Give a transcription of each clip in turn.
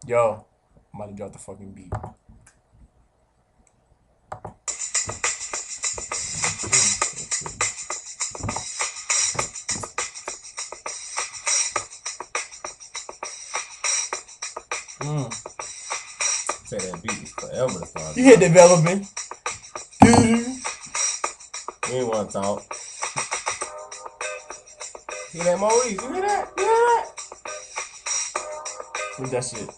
Yo, I'm about to drop the fucking beat. Mm. Say that beat was forever to start. You hit development. We ain't want to talk. Hear that, Maurice? You hear that? You hear that? With that shit.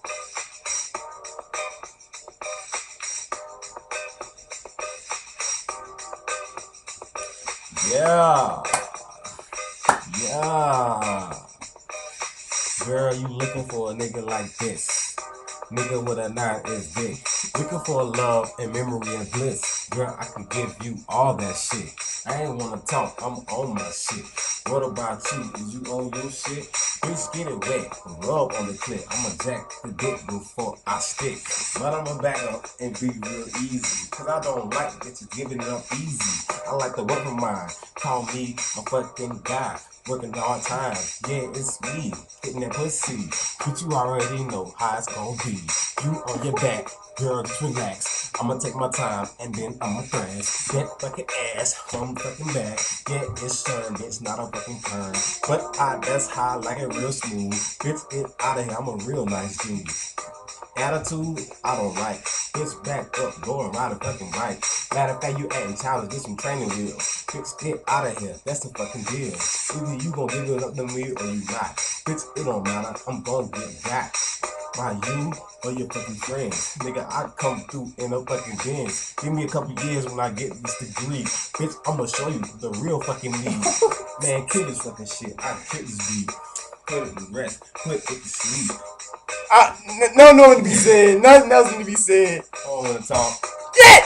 Yeah. Yeah. Girl, you looking for a nigga like this. Nigga with a 9 is dick. Looking for love and memory and bliss. Girl, I can give you all that shit. I ain't wanna talk, I'm on my shit. What about you? Is you on your shit? Bitch, get it wet. Rub on the clip. I'ma jack the dick before I stick. But I'ma back up and be real easy. Cause I don't like bitches giving it up easy. I like to work for mine. Call me a fucking guy. Working hard times, yeah, it's me hitting that pussy. But you already know how it's gonna be. You on your back, girl, just relax. I'ma take my time and then I'ma thrash that fucking ass from fucking back. Yeah, it's sure, bitch, not a fucking turn. But that's how I like it real smooth. Bitch, it out of here, I'm a real nice dude. Attitude, I don't like. Bitch, back up, going right a fucking right. Matter of fact, you acting childish, get some training wheels. Bitch, get out of here, that's the fucking deal. Either you gon' give it up to me or you not. Bitch, it don't matter, I'm gonna get got by you or your fucking friends. Nigga, I come through in a fucking Benz. Give me a couple years when I get this degree. Bitch, I'ma show you the real fucking me. Man, kill this fucking shit. I kill this beat. Put it to rest. Put it to sleep. No to be said. Nothing else need to be said. I don't wanna talk. Yeah!